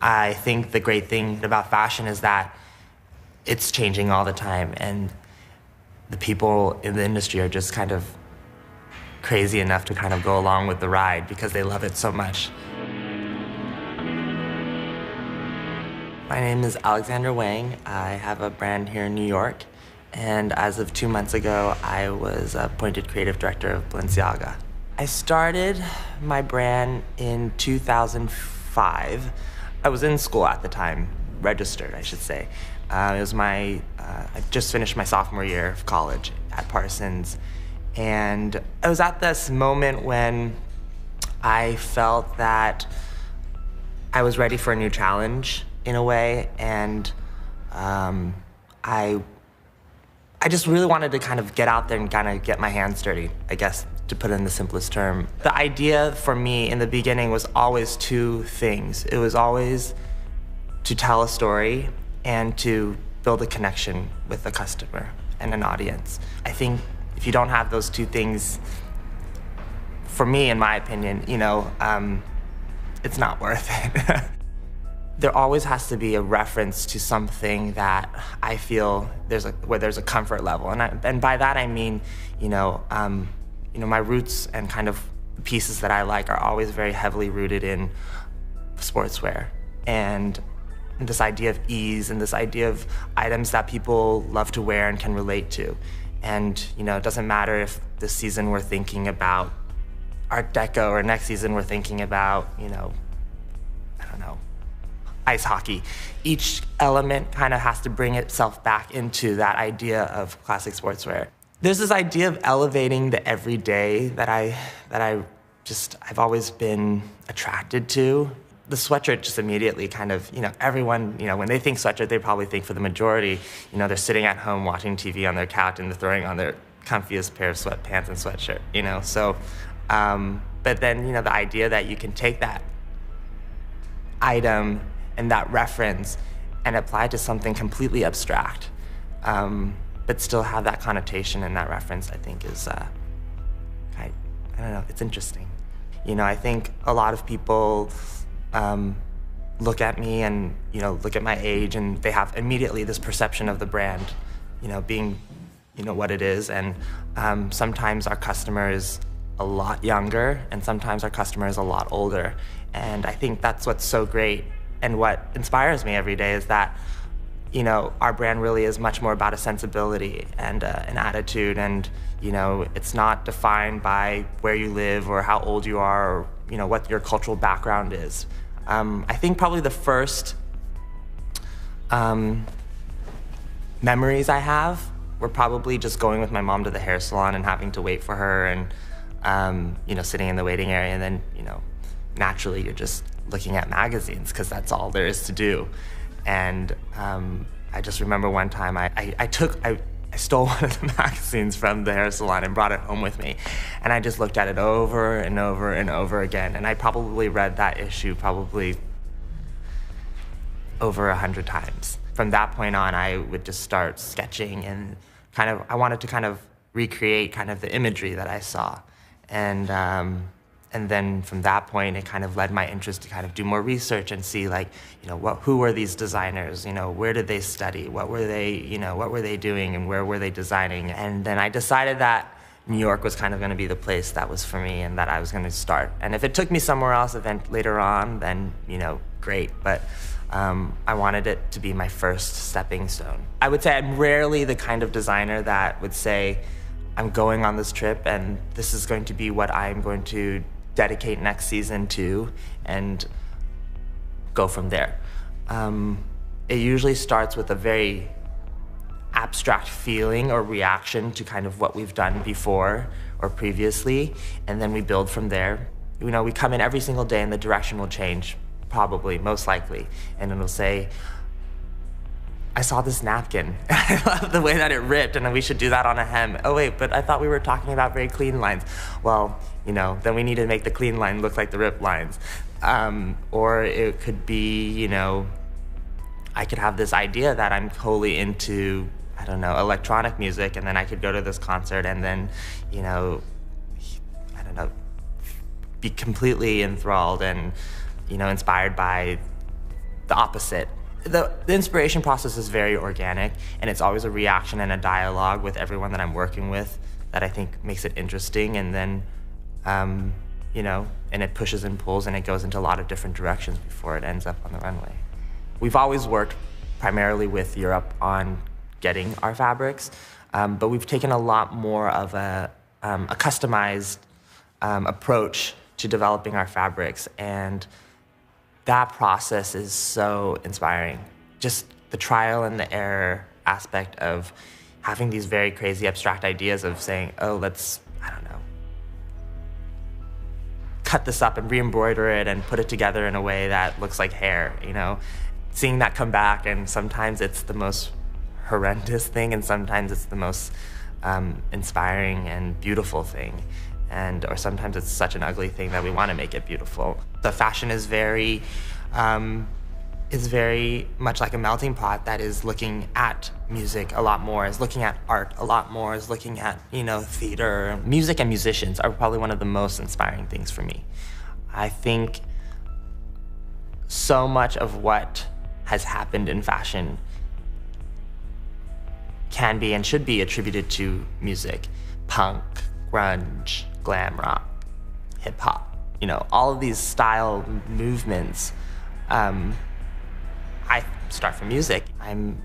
I think the great thing about fashion is that it's changing all the time, and the people in the industry are just kind of crazy enough to kind of go along with the ride because they love it so much. My name is Alexander Wang. I have a brand here in New York, and as of 2 months ago, I was appointed creative director of Balenciaga. I started my brand in 2005. I was in school at the time, registered, I should say. It was I just finished my sophomore year of college at Parsons. And I was at this moment when I felt that I was ready for a new challenge in a way, and I just really wanted to kind of get out there and kind of get my hands dirty, I guess, to put it in the simplest term. The idea for me in the beginning was always two things. It was always to tell a story and to build a connection with a customer and an audience. I think if you don't have those two things, for me, in my opinion, it's not worth it. There always has to be a reference to something that I feel where there's a comfort level, and by that I mean, my roots and kind of pieces that I like are always very heavily rooted in sportswear and this idea of ease and this idea of items that people love to wear and can relate to. And it doesn't matter if this season we're thinking about Art Deco or next season we're thinking about, I don't know, ice hockey. Each element kind of has to bring itself back into that idea of classic sportswear. There's this idea of elevating the everyday that I've always been attracted to. The sweatshirt just immediately kind of, everyone, when they think sweatshirt, they probably think for the majority, they're sitting at home watching TV on their couch and they're throwing on their comfiest pair of sweatpants and sweatshirt, so, but then, the idea that you can take that item and that reference and apply it to something completely abstract, but still have that connotation and that reference, I think is, I don't know, it's interesting. I think a lot of people look at me and, look at my age, and they have immediately this perception of the brand, being, what it is. And sometimes our customer is a lot younger, and sometimes our customer is a lot older. And I think that's what's so great, and what inspires me every day is that, our brand really is much more about a sensibility and an attitude, and, it's not defined by where you live or how old you are or, what your cultural background is. I think probably the first memories I have were probably just going with my mom to the hair salon and having to wait for her and, sitting in the waiting area, and then, naturally you're just looking at magazines because that's all there is to do. And I just remember one time I stole one of the magazines from the hair salon and brought it home with me. And I just looked at it over and over and over again. And I probably read that issue probably over 100 times. From that point on, I would just start sketching and I wanted to kind of recreate kind of the imagery that I saw. And then from that point, it kind of led my interest to kind of do more research and see, like, who were these designers? Where did they study? What were they doing, and where were they designing? And then I decided that New York was kind of going to be the place that was for me, and that I was going to start. And if it took me somewhere else later on, then great. But I wanted it to be my first stepping stone. I would say I'm rarely the kind of designer that would say, I'm going on this trip, and this is going to be what I'm going to dedicate next season to, and go from there. It usually starts with a very abstract feeling or reaction to kind of what we've done before or previously, and then we build from there. We come in every single day and the direction will change, probably, most likely, and it'll say, I saw this napkin. I love the way that it ripped, and we should do that on a hem. Oh wait, but I thought we were talking about very clean lines. Well, then we need to make the clean line look like the ripped lines. Or it could be, I could have this idea that I'm wholly into, I don't know, electronic music, and then I could go to this concert and then, I don't know, be completely enthralled and, inspired by the opposite. The inspiration process is very organic, and it's always a reaction and a dialogue with everyone that I'm working with that I think makes it interesting, and then, you know, and it pushes and pulls and it goes into a lot of different directions before it ends up on the runway. We've always worked primarily with Europe on getting our fabrics, but we've taken a lot more of a customized approach to developing our fabrics, and that process is so inspiring. Just the trial and the error aspect of having these very crazy abstract ideas of saying, oh, let's, I don't know, cut this up and re-embroider it and put it together in a way that looks like hair, you know? Seeing that come back, and sometimes it's the most horrendous thing, and sometimes it's the most inspiring and beautiful thing. Or sometimes it's such an ugly thing that we want to make it beautiful. The fashion is very much like a melting pot that is looking at music a lot more, is looking at art a lot more, is looking at, you know, theater. Music and musicians are probably one of the most inspiring things for me. I think so much of what has happened in fashion can be and should be attributed to music. Punk, grunge, glam rock, hip hop, you know, all of these style movements. I start from music. I'm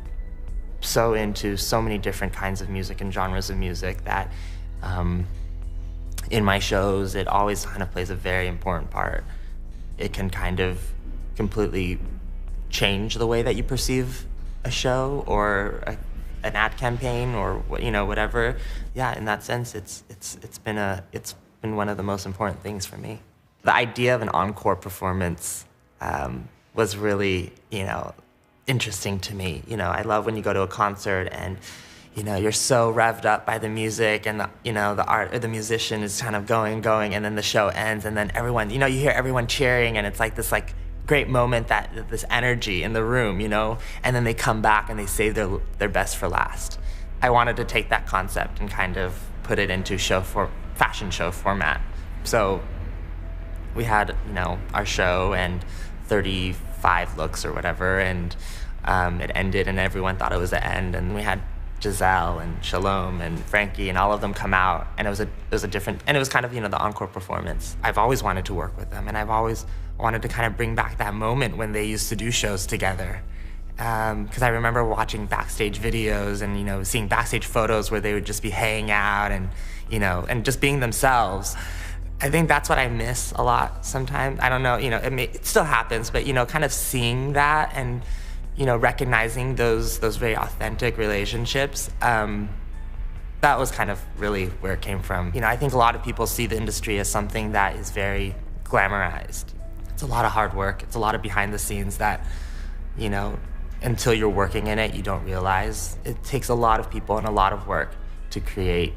so into so many different kinds of music and genres of music that in my shows, it always kind of plays a very important part. It can kind of completely change the way that you perceive a show or an ad campaign or, you know, whatever. Yeah, in that sense, it's been one of the most important things for me. The idea of an encore performance was really, you know, interesting to me. You know, I love when you go to a concert and, you know, you're so revved up by the music and, you know, the art or the musician is kind of going, and then the show ends, and then everyone, you know, you hear everyone cheering, and it's like this great moment, this energy in the room, you know, and then they come back and they save their best for last. I wanted to take that concept and kind of put it into fashion show format. So we had, you know, our show and 35 looks or whatever, and it ended and everyone thought it was the end, and we had Giselle and Shalom and Frankie and all of them come out, and it was a different, and it was kind of, you know, the encore performance. I've always wanted to work with them, and I've always wanted to kind of bring back that moment when they used to do shows together. Because I remember watching backstage videos and, you know, seeing backstage photos where they would just be hanging out and, you know, and just being themselves. I think that's what I miss a lot sometimes. I don't know, you know, it still happens, but, you know, kind of seeing that and, you know, recognizing those very authentic relationships, that was kind of really where it came from. You know, I think a lot of people see the industry as something that is very glamorized. It's a lot of hard work. It's a lot of behind the scenes that, you know, until you're working in it, you don't realize. It takes a lot of people and a lot of work to create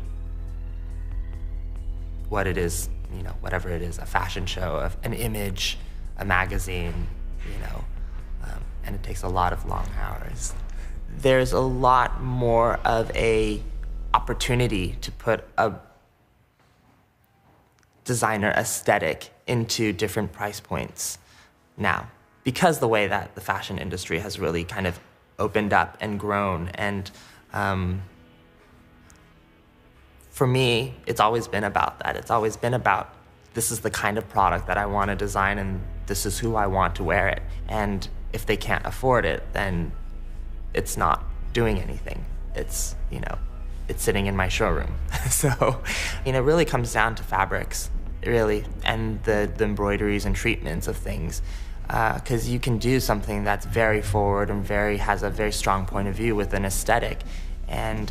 what it is, you know, whatever it is, a fashion show, an image, a magazine, you know, and it takes a lot of long hours. There's a lot more of a opportunity to put a designer aesthetic into different price points now, because the way that the fashion industry has really kind of opened up and grown. And for me, it's always been about that. It's always been about, this is the kind of product that I want to design, and this is who I want to wear it. And if they can't afford it, then it's not doing anything. It's, you know, it's sitting in my showroom. So, you know, it really comes down to fabrics, really, and the embroideries and treatments of things. Because you can do something that's very forward and has a very strong point of view with an aesthetic, and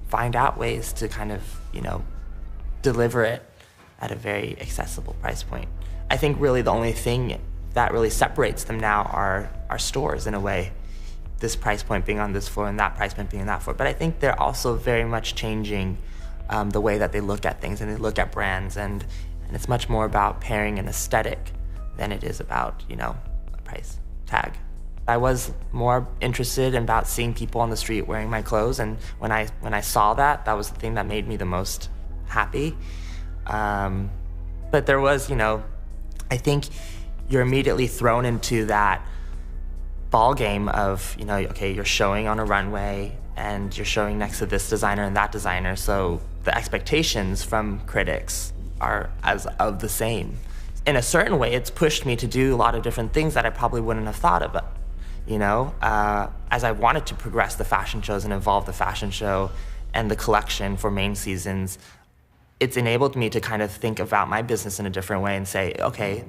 find out ways to kind of, you know, deliver it at a very accessible price point. I think really the only thing that really separates them now are stores, in a way. This price point being on this floor and that price point being on that floor. But I think they're also very much changing the way that they look at things and they look at brands, and it's much more about pairing an aesthetic than it is about, you know, a price tag. I was more interested in about seeing people on the street wearing my clothes, and when I saw that, that was the thing that made me the most happy. But there was, you know, I think you're immediately thrown into that ball game of, okay, you're showing on a runway and you're showing next to this designer and that designer, so the expectations from critics are as of the same. In a certain way, it's pushed me to do a lot of different things that I probably wouldn't have thought of, as I wanted to progress the fashion shows and evolve the fashion show and the collection for main seasons. It's enabled me to kind of think about my business in a different way and say, okay,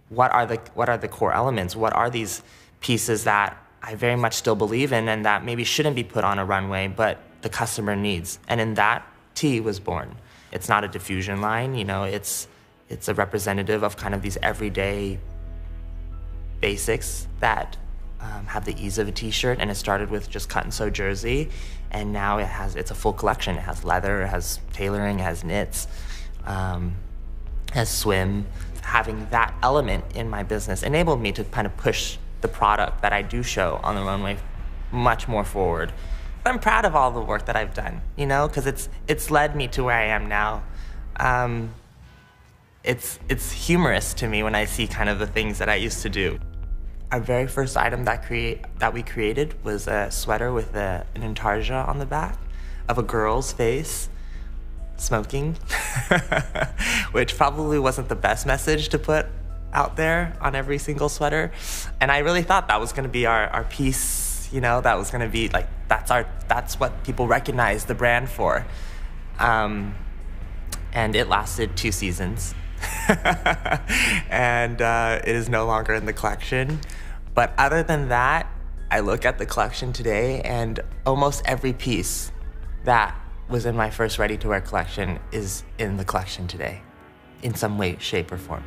what are the core elements? What are these pieces that I very much still believe in and that maybe shouldn't be put on a runway, but the customer needs? And in that, tee was born. It's not a diffusion line, it's a representative of kind of these everyday basics that have the ease of a t-shirt, and it started with just cut and sew jersey, and now it's a full collection. It has leather, it has tailoring, it has knits, it has swim. Having that element in my business enabled me to kind of push the product that I do show on the runway much more forward. I'm proud of all the work that I've done, because it's led me to where I am now. It's humorous to me when I see kind of the things that I used to do. Our very first item that we created was a sweater with an intarsia on the back of a girl's face smoking, which probably wasn't the best message to put out there on every single sweater. And I really thought that was gonna be our piece, that was gonna be like, that's what people recognize the brand for. And it lasted 2 seasons. And it is no longer in the collection. But other than that, I look at the collection today and almost every piece that was in my first ready-to-wear collection is in the collection today, in some way, shape, or form.